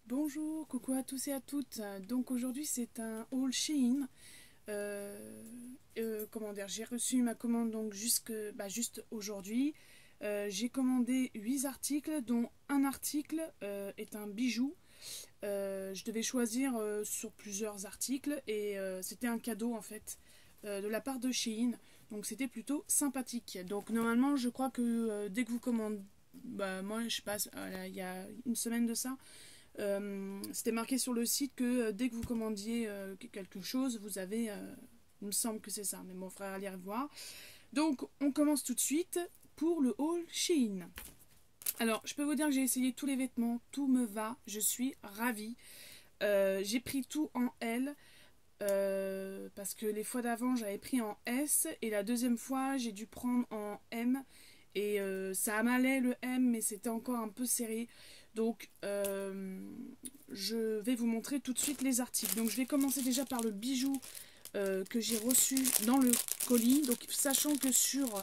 Bonjour, coucou à tous et à toutes. Donc aujourd'hui c'est un haul Shein. Comment dire, j'ai reçu ma commande donc juste aujourd'hui. J'ai commandé 8 articles dont un article est un bijou. Je devais choisir sur plusieurs articles et c'était un cadeau en fait de la part de Shein. Donc c'était plutôt sympathique. Donc normalement je crois que dès que vous commandez, moi je sais pas, il y a une semaine de ça. C'était marqué sur le site que dès que vous commandiez quelque chose, vous avez. Il me semble que c'est ça, mais mon frère allait voir. Donc, on commence tout de suite pour le haul Shein. Alors, je peux vous dire que j'ai essayé tous les vêtements, tout me va, je suis ravie. J'ai pris tout en L. Parce que les fois d'avant j'avais pris en S et la deuxième fois j'ai dû prendre en M et ça m'allait le M mais c'était encore un peu serré, donc je vais vous montrer tout de suite les articles. Donc je vais commencer déjà par le bijou que j'ai reçu dans le colis, donc sachant que sur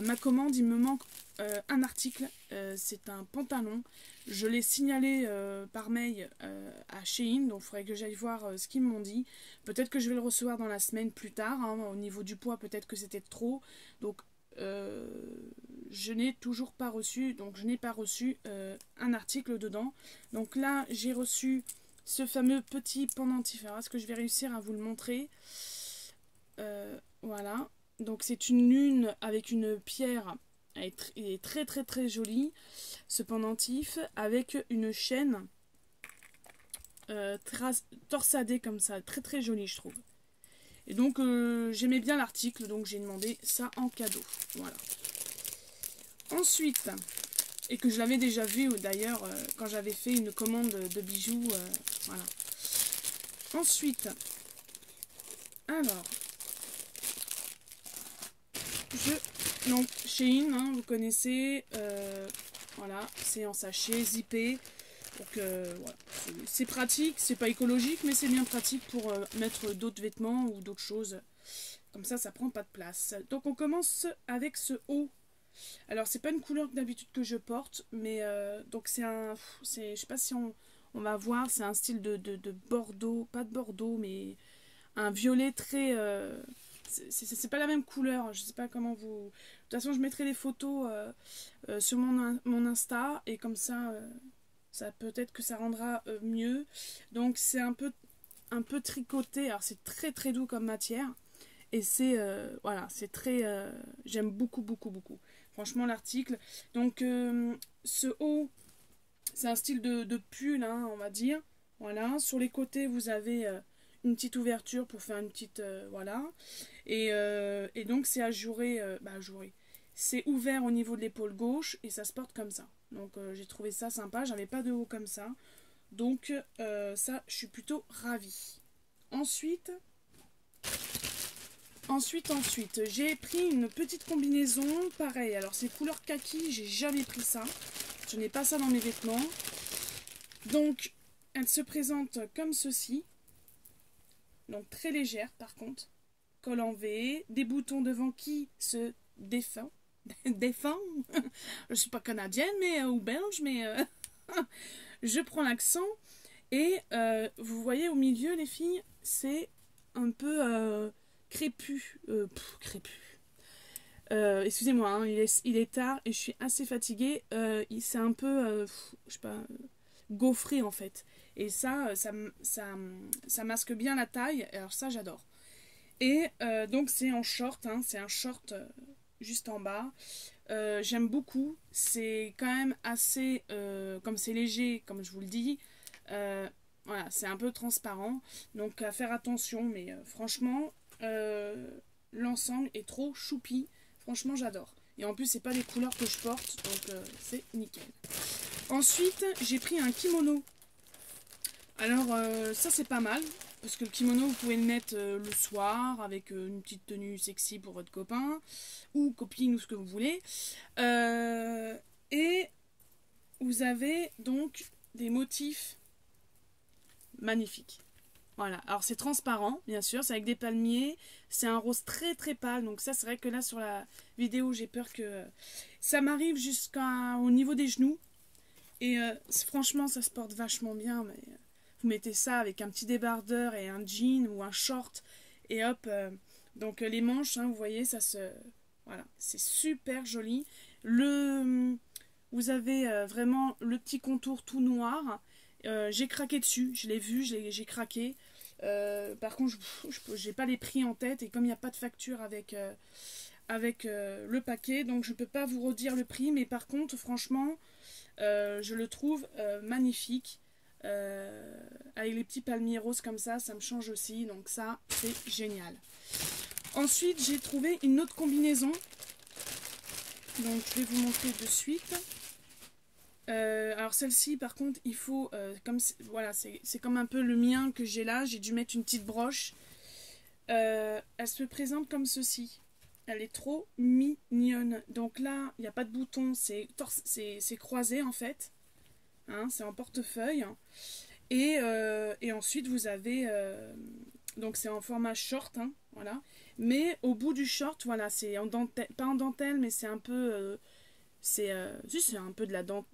ma commande il me manque un article, c'est un pantalon. Je l'ai signalé par mail à Shein, donc il faudrait que j'aille voir ce qu'ils m'ont dit. Peut-être que je vais le recevoir dans la semaine plus tard, hein. Au niveau du poids, peut-être que c'était trop. Donc je n'ai toujours pas reçu, donc je n'ai pas reçu un article dedans. Donc là, j'ai reçu ce fameux petit pendentif. Alors, est-ce que je vais réussir à vous le montrer? Voilà. Donc c'est une lune avec une pierre. Il est très très très joli, ce pendentif, avec une chaîne torsadée comme ça, très très joli je trouve. Et donc j'aimais bien l'article, donc j'ai demandé ça en cadeau. Voilà. Ensuite, et que je l'avais déjà vu d'ailleurs quand j'avais fait une commande de bijoux. Voilà. Ensuite, alors, donc Shein, hein, vous connaissez, voilà, c'est en sachet, zippé. Donc voilà, c'est pratique, c'est pas écologique, mais c'est bien pratique pour mettre d'autres vêtements ou d'autres choses. Comme ça prend pas de place. Donc on commence avec ce haut. Alors c'est pas une couleur d'habitude que je porte, mais donc je sais pas si on va voir, c'est un style de Bordeaux, pas de Bordeaux, mais un violet très. C'est pas la même couleur, je sais pas comment vous. De toute façon, je mettrai les photos sur mon Insta et comme ça peut-être que ça rendra mieux. Donc c'est un peu tricoté, alors c'est très très doux comme matière. Et c'est voilà, c'est très j'aime beaucoup beaucoup beaucoup. Franchement l'article. Donc ce haut, c'est un style de pull, hein, on va dire. Voilà, sur les côtés vous avez une petite ouverture pour faire une petite voilà. Et donc c'est ajouré, ajouré. C'est ouvert au niveau de l'épaule gauche et ça se porte comme ça. Donc j'ai trouvé ça sympa, j'avais pas de haut comme ça. Donc ça, je suis plutôt ravie. Ensuite, j'ai pris une petite combinaison, pareil. Alors c'est couleur kaki, j'ai jamais pris ça. Je n'ai pas ça dans mes vêtements. Donc elle se présente comme ceci. Donc très légère par contre. Col en V, des boutons devant qui se défend. Défend. Je suis pas canadienne mais ou belge, mais je prends l'accent. Et vous voyez au milieu les filles, c'est un peu crépu. Crépu. Excusez-moi, hein, il est tard et je suis assez fatiguée. C'est un peu, je sais pas, gaufré en fait. Et ça masque bien la taille. Alors ça, j'adore. Et donc c'est en short, hein, c'est un short juste en bas. J'aime beaucoup. C'est quand même assez, comme c'est léger, comme je vous le dis. Voilà, c'est un peu transparent. Donc à faire attention. Mais franchement, l'ensemble est trop choupi. Franchement, j'adore. Et en plus, c'est pas les couleurs que je porte, donc c'est nickel. Ensuite, j'ai pris un kimono. Alors, ça, c'est pas mal. Parce que le kimono, vous pouvez le mettre le soir avec une petite tenue sexy pour votre copain ou copine ou ce que vous voulez. Et vous avez donc des motifs magnifiques. Voilà, alors c'est transparent, bien sûr, c'est avec des palmiers, c'est un rose très très pâle, donc ça c'est vrai que là sur la vidéo j'ai peur que ça m'arrive jusqu'au niveau des genoux, Et franchement, ça se porte vachement bien. Mais, vous mettez ça avec un petit débardeur et un jean ou un short. Et hop. Donc les manches, hein, vous voyez, ça se... Voilà, c'est super joli. Vous avez vraiment le petit contour tout noir. J'ai craqué dessus, je l'ai vu, j'ai craqué. Par contre, je n'ai pas les prix en tête. Et comme il n'y a pas de facture avec le paquet, donc je ne peux pas vous redire le prix. Mais par contre, franchement... je le trouve magnifique. Avec les petits palmiers roses comme ça me change aussi. Donc ça, c'est génial. Ensuite, j'ai trouvé une autre combinaison. Donc, je vais vous montrer de suite. Alors, celle-ci, par contre, il faut... voilà, c'est comme un peu le mien que j'ai là. J'ai dû mettre une petite broche. Elle se présente comme ceci. Elle est trop mignonne. Donc là, il n'y a pas de bouton, c'est croisé en fait. Hein, c'est en portefeuille. Et ensuite, vous avez... donc c'est en format short, hein, voilà. Mais au bout du short, voilà, c'est en dentelle, pas en dentelle, mais c'est un peu... c'est un peu de la dentelle.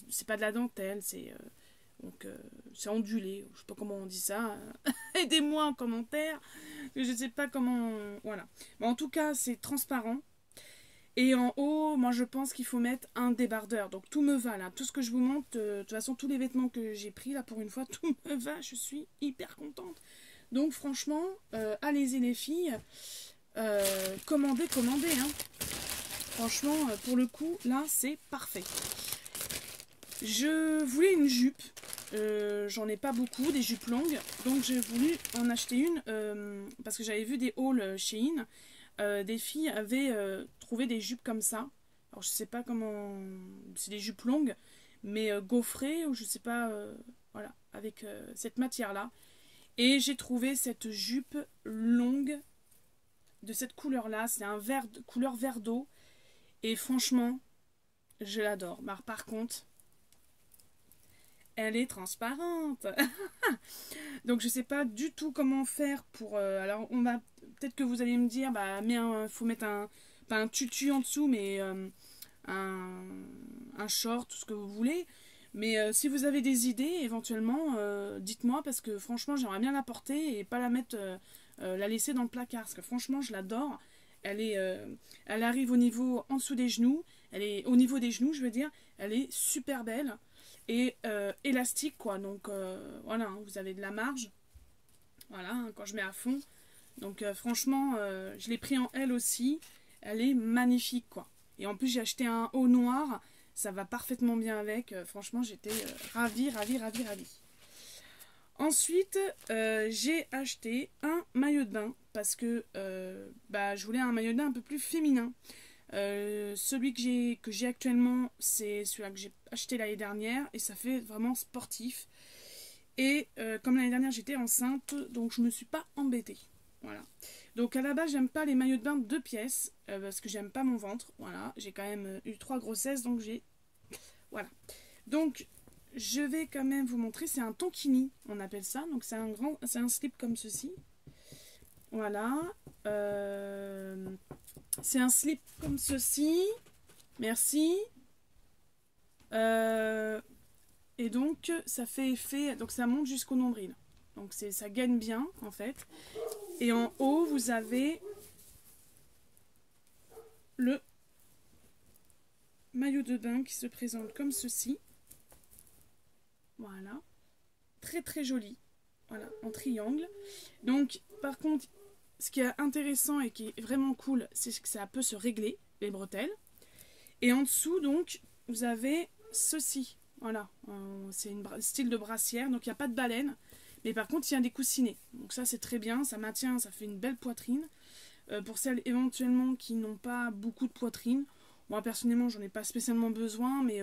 C'est pas de la dentelle, c'est... c'est ondulé, je sais pas comment on dit ça. Aidez-moi en commentaire. Je sais pas comment... Voilà. Mais en tout cas, c'est transparent. Et en haut, moi je pense qu'il faut mettre un débardeur. Donc tout me va là. Tout ce que je vous montre, de toute façon, tous les vêtements que j'ai pris là pour une fois, tout me va. Je suis hyper contente. Donc franchement, allez-y les filles. Commandez. Hein. Franchement, pour le coup, là, c'est parfait. Je voulais une jupe. J'en ai pas beaucoup, des jupes longues. Donc j'ai voulu en acheter une parce que j'avais vu des hauls chez In. Des filles avaient trouvé des jupes comme ça. Alors je sais pas comment... C'est des jupes longues, mais gaufrées ou je sais pas... voilà, avec cette matière-là. Et j'ai trouvé cette jupe longue de cette couleur-là. C'est un couleur vert d'eau. Et franchement, je l'adore. Par contre... Elle est transparente. Donc je sais pas du tout comment faire pour... alors on va... Peut-être que vous allez me dire, bah faut mettre un... Pas un tutu en dessous, mais un short, tout ce que vous voulez. Mais si vous avez des idées, éventuellement, dites-moi, parce que franchement, j'aimerais bien la porter et pas la mettre... la laisser dans le placard, parce que franchement, je l'adore. Elle arrive au niveau en dessous des genoux. Elle est au niveau des genoux, je veux dire. Elle est super belle. Et élastique quoi, donc voilà, hein, vous avez de la marge, voilà, hein, quand je mets à fond, donc franchement, je l'ai pris en L aussi, elle est magnifique quoi, et en plus j'ai acheté un haut noir, ça va parfaitement bien avec, franchement j'étais ravie. Ensuite, j'ai acheté un maillot de bain, parce que je voulais un maillot de bain un peu plus féminin. Celui que j'ai actuellement, c'est celui-là que j'ai acheté l'année dernière et ça fait vraiment sportif. Et comme l'année dernière j'étais enceinte, donc je me suis pas embêtée. Voilà. Donc à la base j'aime pas les maillots de bain de 2 pièces parce que j'aime pas mon ventre. Voilà, j'ai quand même eu 3 grossesses donc j'ai... Voilà. Donc je vais quand même vous montrer, c'est un tankini, on appelle ça. Donc c'est un slip comme ceci. Voilà. C'est un slip comme ceci. Merci. Et donc, ça fait effet... Donc, ça monte jusqu'au nombril. Donc, ça gagne bien, en fait. Et en haut, vous avez le maillot de bain qui se présente comme ceci. Voilà. Très, très joli. Voilà, en triangle. Donc, par contre, ce qui est intéressant et qui est vraiment cool, c'est que ça peut se régler, les bretelles. Et en dessous, donc, vous avez ceci. Voilà, c'est un style de brassière, donc il n'y a pas de baleine. Mais par contre, il y a des coussinets. Donc ça, c'est très bien, ça maintient, ça fait une belle poitrine. Pour celles éventuellement qui n'ont pas beaucoup de poitrine, moi personnellement, j'en ai pas spécialement besoin, mais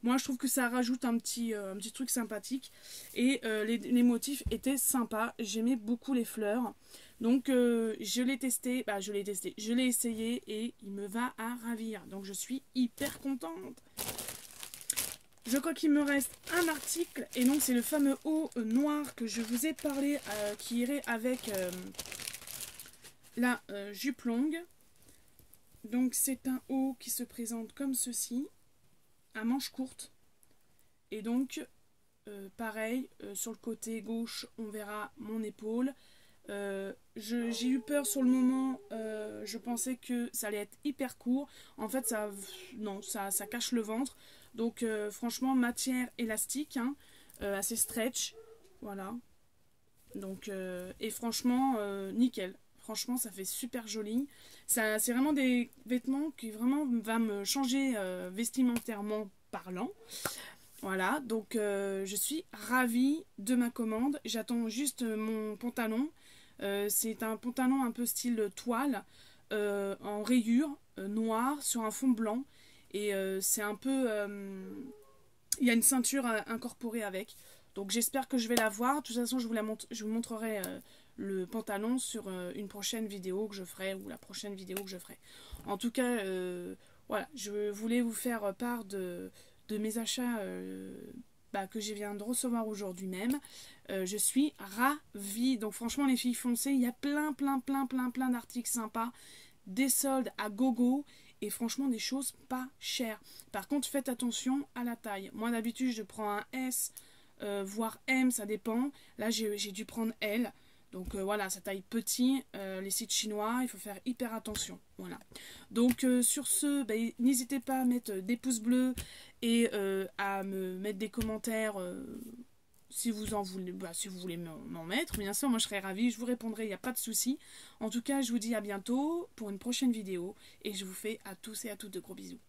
moi, je trouve que ça rajoute un petit truc sympathique. Et les motifs étaient sympas, j'aimais beaucoup les fleurs. Donc je l'ai testé, je l'ai essayé et il me va à ravir. Donc je suis hyper contente. Je crois qu'il me reste un article et donc c'est le fameux haut noir que je vous ai parlé qui irait avec la jupe longue. Donc c'est un haut qui se présente comme ceci, à manches courtes. Et donc, pareil, sur le côté gauche, on verra mon épaule. J'ai eu peur sur le moment, je pensais que ça allait être hyper court. En fait, non, ça cache le ventre. Donc, franchement, matière élastique, hein, assez stretch. Voilà. Donc, et franchement, nickel. Franchement, ça fait super joli. C'est vraiment des vêtements qui vraiment va me changer vestimentairement parlant. Voilà, donc je suis ravie de ma commande. J'attends juste mon pantalon. C'est un pantalon un peu style toile, en rayures, noir, sur un fond blanc. Et c'est un peu... il y a une ceinture incorporée avec. Donc j'espère que je vais la voir. De toute façon, je vous montrerai le pantalon sur une prochaine vidéo que je ferai, ou la prochaine vidéo que je ferai. En tout cas, voilà, je voulais vous faire part de mes achats que je viens de recevoir aujourd'hui même. Je suis ravie. Donc franchement, les filles, foncez. Il y a plein d'articles sympas. Des soldes à gogo. Et franchement, des choses pas chères. Par contre, faites attention à la taille. Moi, d'habitude, je prends un S, voire M, ça dépend. Là, j'ai dû prendre L. Donc voilà, ça taille petit. Les sites chinois, il faut faire hyper attention. Voilà. Donc sur ce, n'hésitez pas à mettre des pouces bleus et à me mettre des commentaires si vous en voulez, si vous voulez m'en mettre. Bien sûr, moi je serai ravie, je vous répondrai, il n'y a pas de souci. En tout cas, je vous dis à bientôt pour une prochaine vidéo et je vous fais à tous et à toutes de gros bisous.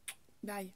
Bye.